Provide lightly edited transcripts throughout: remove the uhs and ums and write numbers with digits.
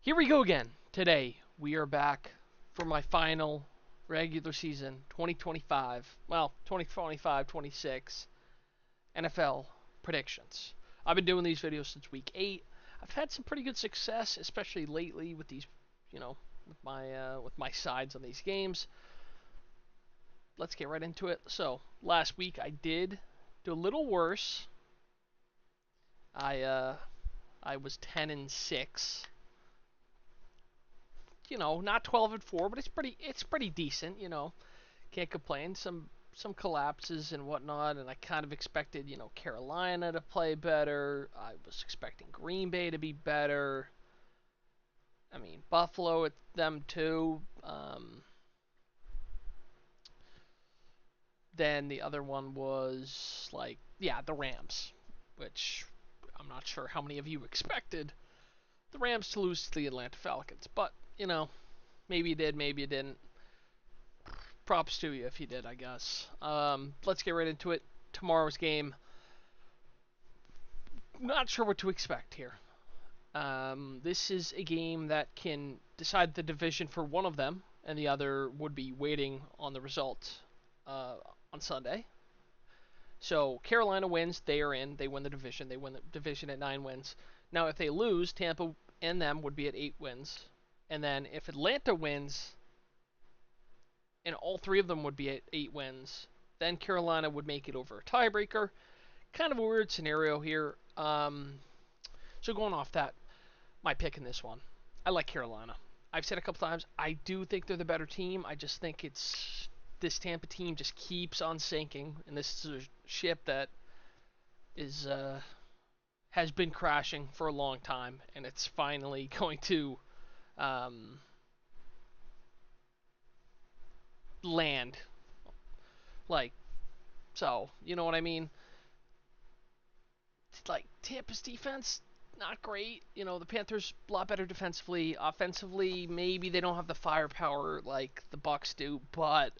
Here we go again. Today, we are back for my final regular season 2025, well, 2025-26 NFL predictions. I've been doing these videos since week 8. I've had some pretty good success, especially lately with these, with my sides on these games. Let's get right into it. So, last week I did do a little worse. I was 10-6. Not 12-4, but it's pretty decent. Can't complain. Some collapses and whatnot, and I kind of expected Carolina to play better. I was expecting Green Bay to be better. I mean Buffalo at them too. Then the other one was the Rams, which I'm not sure how many of you expected the Rams to lose to the Atlanta Falcons, but maybe you did, maybe you didn't. Props to you if you did, I guess. Let's get right into it. Tomorrow's game. Not sure what to expect here. This is a game that can decide the division for one of them, and the other would be waiting on the result on Sunday. So Carolina wins, they are in. They win the division. They win the division at 9 wins. Now, if they lose, Tampa and them would be at 8 wins. And then if Atlanta wins, and all three of them would be at 8 wins, then Carolina would make it over a tiebreaker. Kind of a weird scenario here. So going off that, my pick in this one, I like Carolina. I've said a couple times, I do think they're the better team. I just think this Tampa team just keeps on sinking, and this is a ship that is has been crashing for a long time, and it's finally going to land. Like, so, you know what I mean? Like, Tampa's defense, not great. The Panthers a lot better defensively. Offensively, maybe they don't have the firepower like the Bucks do, but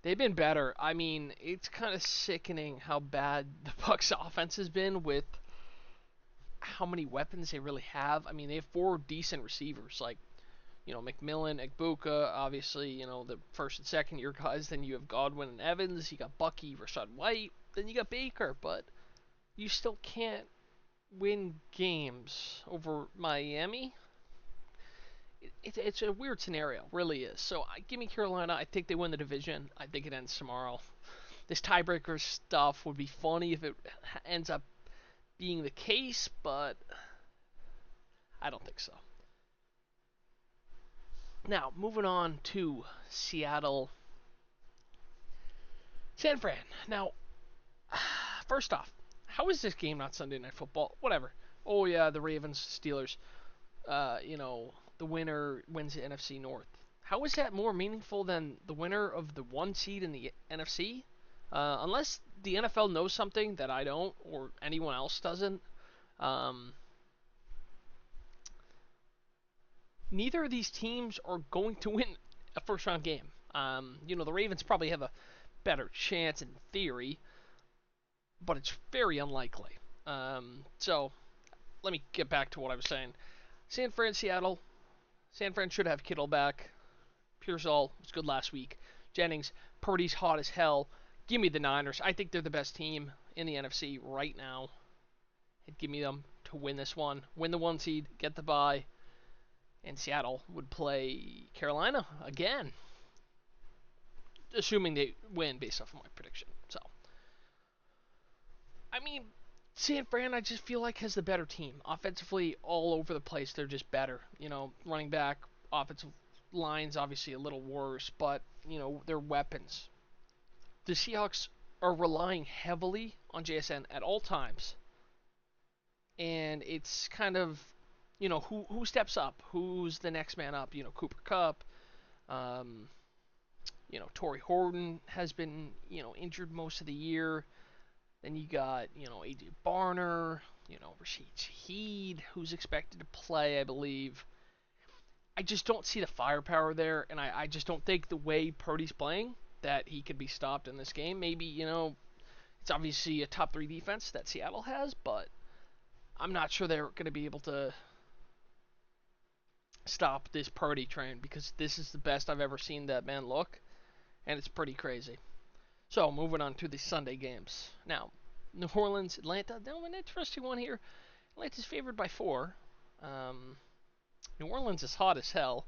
they've been better. I mean, it's kind of sickening how bad the Bucks offense has been with how many weapons they really have. I mean, they have 4 decent receivers, like McMillan, Egbuka, obviously, the first and second year guys. Then you have Godwin and Evans. You got Bucky, Rashad White. Then you got Baker, but you still can't win games over Miami. It's a weird scenario, really is. So give me Carolina. I think they win the division. I think it ends tomorrow. This tiebreaker stuff would be funny if it ends up being the case, but I don't think so. Now, moving on to Seattle, San Fran. Now, first off, how is this game not Sunday Night Football? Whatever. Oh yeah, the Ravens, Steelers. The winner wins the NFC North. How is that more meaningful than the winner of the 1 seed in the NFC? Unless the NFL knows something that I don't or anyone else doesn't. Neither of these teams are going to win a first round game. The Ravens probably have a better chance in theory, but it's very unlikely. So let me get back to what I was saying. San Fran, Seattle. San Fran should have Kittle back. Pearsall was good last week. Jennings, Purdy's hot as hell. Give me the Niners. I think they're the best team in the NFC right now. And give me them to win this one. Win the 1 seed, get the bye. And Seattle would play Carolina again. Assuming they win based off of my prediction. So, I mean, San Fran, I just feel like has the better team. Offensively, all over the place, they're just better. Running back, offensive lines, obviously a little worse, but, their weapons. The Seahawks are relying heavily on JSN at all times. And it's kind of, who steps up? Who's the next man up? Cooper Kupp. Torrey Horton has been, injured most of the year. Then you got, A.J. Barner, Rashid Shaheed, who's expected to play, I believe. I just don't see the firepower there, and I just don't think the way Purdy's playing that he could be stopped in this game. Maybe, it's obviously a top 3 defense that Seattle has, but I'm not sure they're going to be able to stop this party train because this is the best I've ever seen that man look, and it's pretty crazy. So moving on to the Sunday games. Now, New Orleans, Atlanta. Now an interesting one here. Atlanta's favored by 4. Um, New Orleans is hot as hell,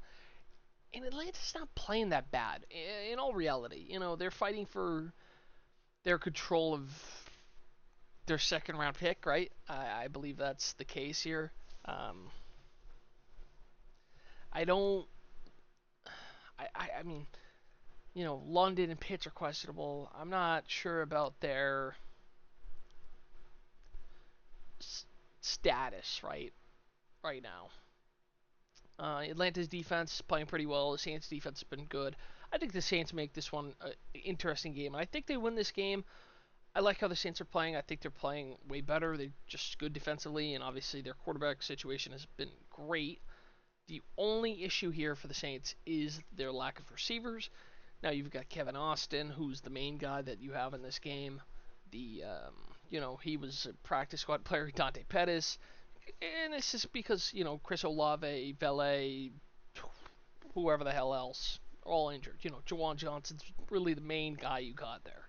and Atlanta's not playing that bad. In all reality, they're fighting for their control of their second round pick, right? I believe that's the case here. Um, I don't. I mean, London and Pitts are questionable. I'm not sure about their status right now. Atlanta's defense is playing pretty well. The Saints' defense has been good. I think the Saints make this one an interesting game, and I think they win this game. I like how the Saints are playing. I think they're playing way better. They're just good defensively, and obviously their quarterback situation has been great. The only issue here for the Saints is their lack of receivers. Now you've got Kevin Austin, who's the main guy that you have in this game. He was a practice squad player, Dante Pettis, and it's just because Chris Olave, Vele, whoever the hell else, are all injured. Jawan Johnson's really the main guy you got there.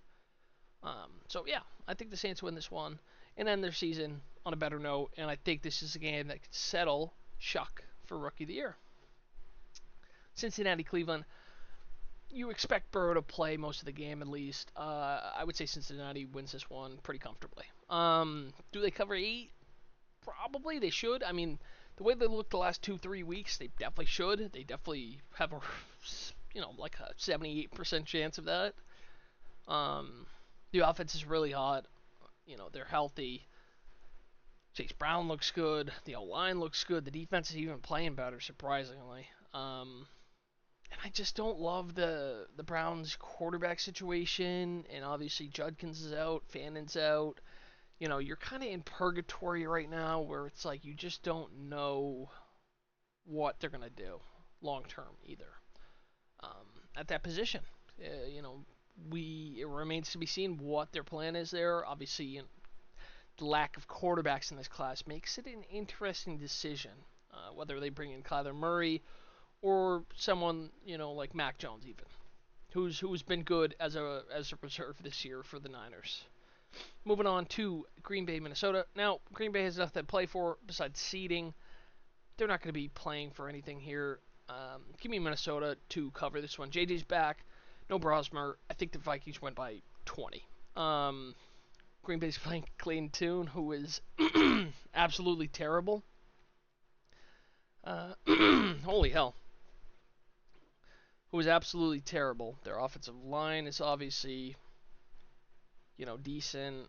So yeah, I think the Saints win this one and end their season on a better note, and I think this is a game that could settle Chuck for Rookie of the Year. Cincinnati, Cleveland. You expect Burrow to play most of the game at least. I would say Cincinnati wins this one pretty comfortably. Do they cover 8? Probably they should. I mean, the way they looked the last 2-3 weeks, they definitely should. They definitely have a like a 78% chance of that. The offense is really hot. They're healthy. Chase Brown looks good. The O-line looks good. The defense is even playing better, surprisingly. And I just don't love the Browns quarterback situation. And obviously Judkins is out. Fannon's out. You're kind of in purgatory right now where it's like you just don't know what they're going to do long term either at that position. It remains to be seen what their plan is there. Obviously, the lack of quarterbacks in this class makes it an interesting decision whether they bring in Kyler Murray or someone like Mac Jones even, who's been good as a reserve this year for the Niners. Moving on to Green Bay, Minnesota. Now, Green Bay has nothing to play for besides seeding. They're not going to be playing for anything here. Give me Minnesota to cover this one. JJ's back. No Brosmer. I think the Vikings went by 20. Green Bay's playing Clayton Tune, who is absolutely terrible. Holy hell. Who is absolutely terrible. Their offensive line is obviously, decent.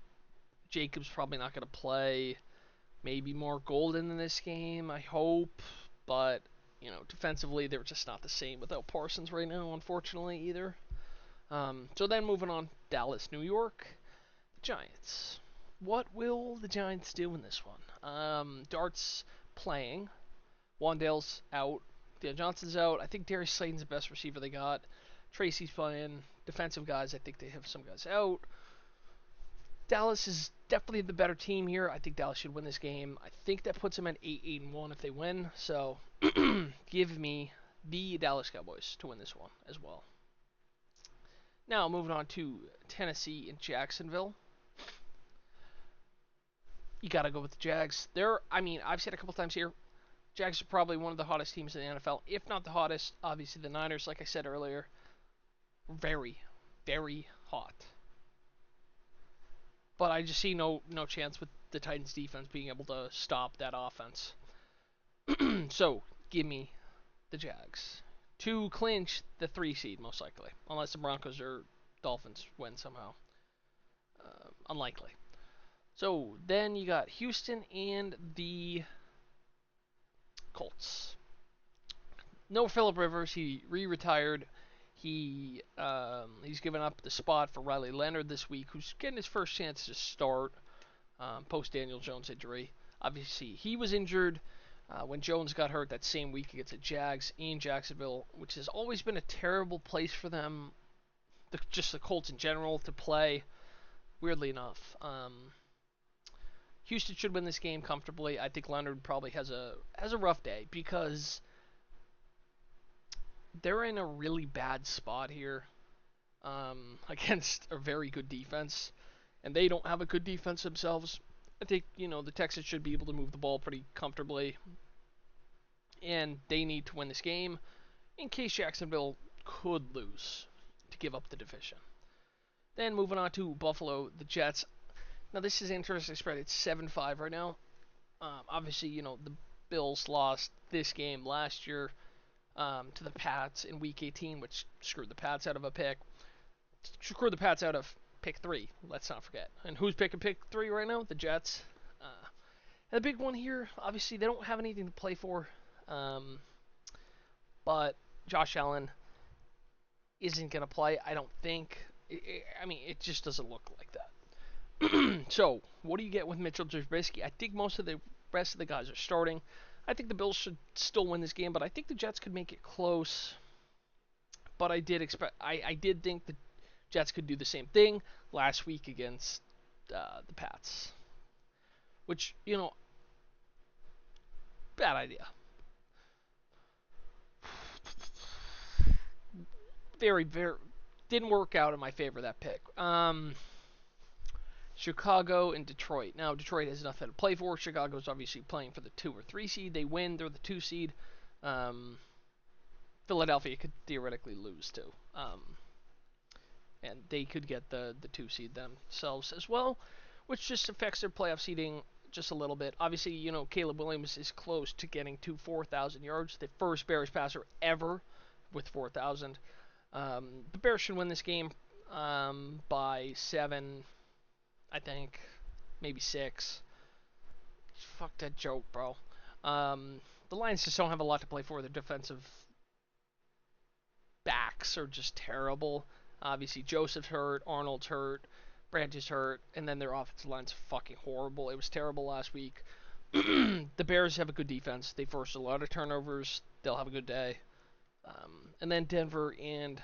Jacobs probably not going to play. Maybe more Golden in this game, I hope. But, defensively, they're just not the same without Parsons right now, unfortunately, either. So then moving on, Dallas, New York. The Giants. What will the Giants do in this one? Dart's playing. Wandale's out. Deion Johnson's out. I think Darius Slayton's the best receiver they got. Tracy's playing. Defensive guys, I think they have some guys out. Dallas is definitely the better team here. I think Dallas should win this game. I think that puts them at 8-1 if they win. So give me the Dallas Cowboys to win this one as well. Now moving on to Tennessee and Jacksonville. You got to go with the Jags. I've said a couple times here, Jags are probably one of the hottest teams in the NFL, if not the hottest. Obviously, the Niners, like I said earlier, very, very hot. But I just see no chance with the Titans' defense being able to stop that offense. So, give me the Jags to clinch the 3 seed, most likely. Unless the Broncos or Dolphins win somehow. Unlikely. So, then you got Houston and the Colts. No Phillip Rivers. He re-retired. He's given up the spot for Riley Leonard this week, who's getting his first chance to start post Daniel Jones injury. Obviously, he was injured when Jones got hurt that same week against the Jags in Jacksonville, which has always been a terrible place for them, just the Colts in general, to play, weirdly enough. Houston should win this game comfortably. I think Leonard probably has a rough day because they're in a really bad spot here against a very good defense, and they don't have a good defense themselves. I think the Texans should be able to move the ball pretty comfortably, and they need to win this game in case Jacksonville could lose to give up the division. Then moving on to Buffalo, the Jets. Now this is an interesting spread. It's 7-5 right now. Obviously, the Bills lost this game last year to the Pats in Week 18, which screwed the Pats out of a pick. Screwed the Pats out of pick 3. Let's not forget. And who's picking pick 3 right now? The Jets. And the big one here, obviously, they don't have anything to play for. But Josh Allen isn't going to play, I don't think. It just doesn't look like that. So, what do you get with Mitchell Trubisky? I think most of the rest of the guys are starting. I think the Bills should still win this game, but I think the Jets could make it close. But I did think the Jets could do the same thing last week against the Pats, which bad idea. Very, very didn't work out in my favor that pick. Chicago and Detroit. Now Detroit has nothing to play for. Chicago's obviously playing for the 2 or 3 seed. They win, they're the 2 seed. Philadelphia could theoretically lose too. And they could get the 2 seed themselves as well, which just affects their playoff seeding just a little bit. Obviously, Caleb Williams is close to getting to 4,000 yards, the first Bears passer ever with 4,000. The Bears should win this game by 7, I think, maybe 6. Fuck that joke, bro. The Lions just don't have a lot to play for. Their defensive backs are just terrible. Obviously, Joseph's hurt, Arnold's hurt, Branch is hurt, and then their offensive line's fucking horrible. It was terrible last week. The Bears have a good defense. They forced a lot of turnovers. They'll have a good day. And then Denver and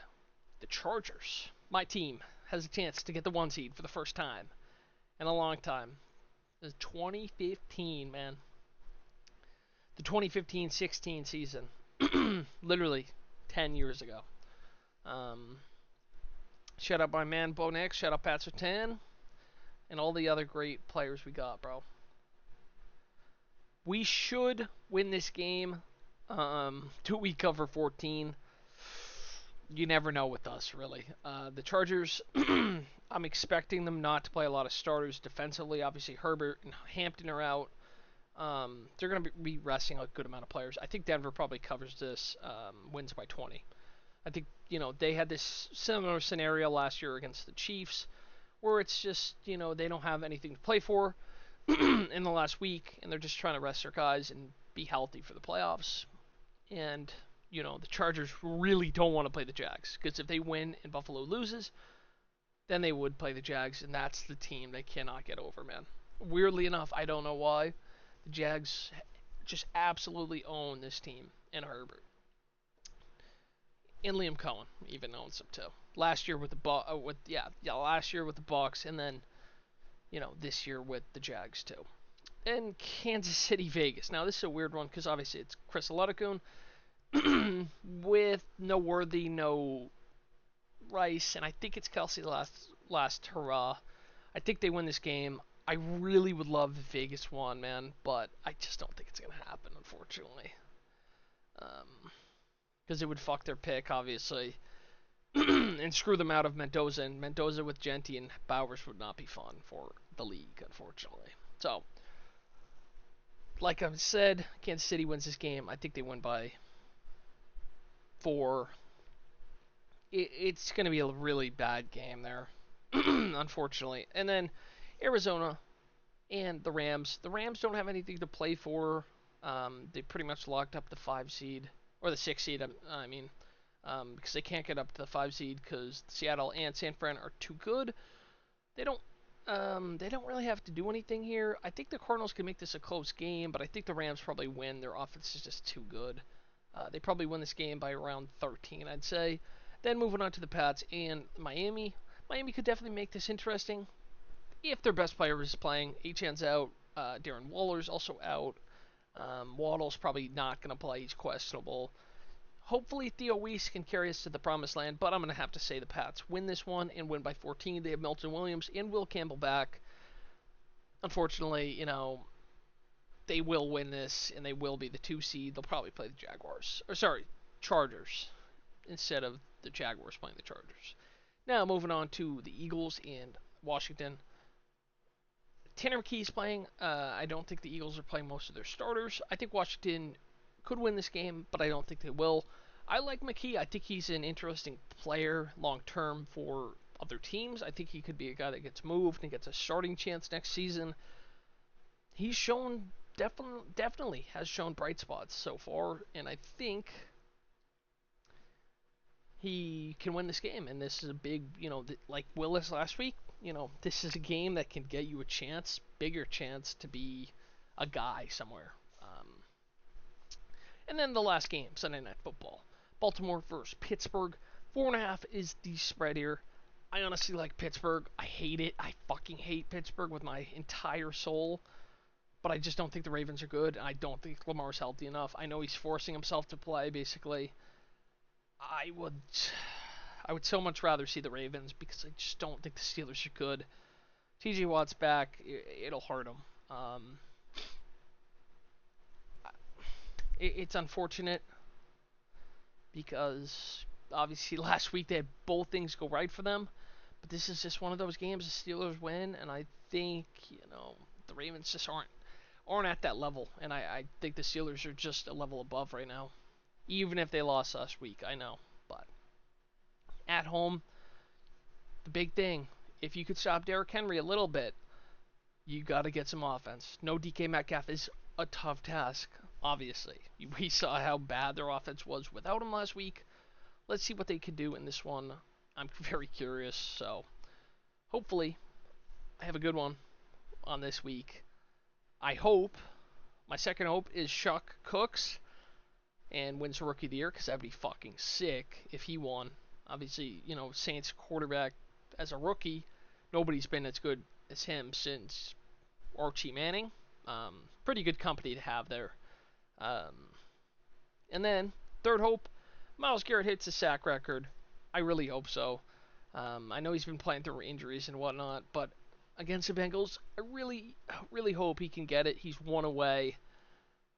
the Chargers. My team has a chance to get the 1 seed for the first time in a long time. It's 2015, man. The 2015-16 season. Literally 10 years ago. Shout out my man Bo Nix. Shout out Pat Sertan. And all the other great players we got, bro. We should win this game. Do we cover 14? You never know with us, really. The Chargers, I'm expecting them not to play a lot of starters defensively. Obviously, Herbert and Hampton are out. They're going to be resting a good amount of players. I think Denver probably covers this, wins by 20. I think, they had this similar scenario last year against the Chiefs, where it's just, they don't have anything to play for in the last week, and they're just trying to rest their guys and be healthy for the playoffs. And, the Chargers really don't want to play the Jags, because if they win and Buffalo loses, then they would play the Jags, and that's the team they cannot get over, man. Weirdly enough, I don't know why, the Jags just absolutely own this team and Herbert. And Liam Cohen even owns them too. Last year with the last year with the Bucs, and then this year with the Jags too. And Kansas City, Vegas. Now this is a weird one because obviously it's Chris Aludakun with no Worthy, no Rice, and I think it's Kelsey last hurrah. I think they win this game. I really would love if Vegas won, man, but I just don't think it's gonna happen, unfortunately. Because it would fuck their pick, obviously, and screw them out of Mendoza. And Mendoza with Genti and Bowers would not be fun for the league, unfortunately. So, like I said, Kansas City wins this game. I think they win by 4. It's going to be a really bad game there, unfortunately. And then Arizona and the Rams. The Rams don't have anything to play for. They pretty much locked up the 5 seed. Or the 6 seed, because they can't get up to the 5 seed because Seattle and San Fran are too good. They don't really have to do anything here. I think the Cardinals can make this a close game, but I think the Rams probably win. Their offense is just too good. They probably win this game by around 13, I'd say. Then moving on to the Pats and Miami. Miami could definitely make this interesting if their best player is playing. Achan's out. Darren Waller's also out. Waddle's probably not going to play. He's questionable. Hopefully Theo Weiss can carry us to the promised land, but I'm going to have to say the Pats win this one and win by 14. They have Milton Williams and Will Campbell back. Unfortunately, they will win this and they will be the 2 seed. They'll probably play the Jaguars. Or sorry, Chargers instead of the Jaguars playing the Chargers. Now moving on to the Eagles and Washington. Tanner McKee's playing. I don't think the Eagles are playing most of their starters. I think Washington could win this game, but I don't think they will. I like McKee. I think he's an interesting player long term for other teams. I think he could be a guy that gets moved and gets a starting chance next season. He's shown definitely has shown bright spots so far, and I think he can win this game. And this is a big, like Willis last week. This is a game that can get you a chance, bigger chance to be a guy somewhere. And then the last game, Sunday Night Football. Baltimore versus Pittsburgh. 4.5 is the spread here. I honestly like Pittsburgh. I hate it. I fucking hate Pittsburgh with my entire soul. But I just don't think the Ravens are good. And I don't think Lamar's healthy enough. I know he's forcing himself to play, basically. I would so much rather see the Ravens because I just don't think the Steelers are good. TJ Watt's back. It'll hurt him. It's unfortunate because obviously last week they had both things go right for them, but this is just one of those games the Steelers win, and I think the Ravens just aren't at that level, and I think the Steelers are just a level above right now, even if they lost last week. I know, but at home, the big thing, if you could stop Derrick Henry a little bit, you got to get some offense. No DK Metcalf is a tough task, obviously. We saw how bad their offense was without him last week. Let's see what they can do in this one. I'm very curious, so hopefully I have a good one on this week. I hope, my second hope is Chuck Cooks and wins Rookie of the Year, because that'd be fucking sick if he won. Obviously, Saints quarterback as a rookie, nobody's been as good as him since Archie Manning. Pretty good company to have there. And then, third hope, Myles Garrett hits a sack record. I really hope so. I know he's been playing through injuries and whatnot, but against the Bengals, I really hope he can get it. He's one away.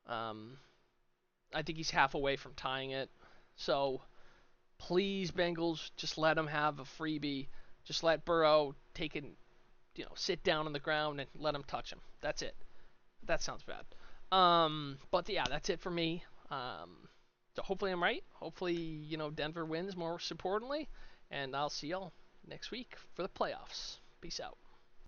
I think he's half away from tying it. So, please, Bengals, just let him have a freebie. Just let Burrow sit down on the ground and let him touch him. That's it. That sounds bad. But yeah, that's it for me. So hopefully I'm right. Hopefully, Denver wins, more importantly. And I'll see y'all next week for the playoffs. Peace out.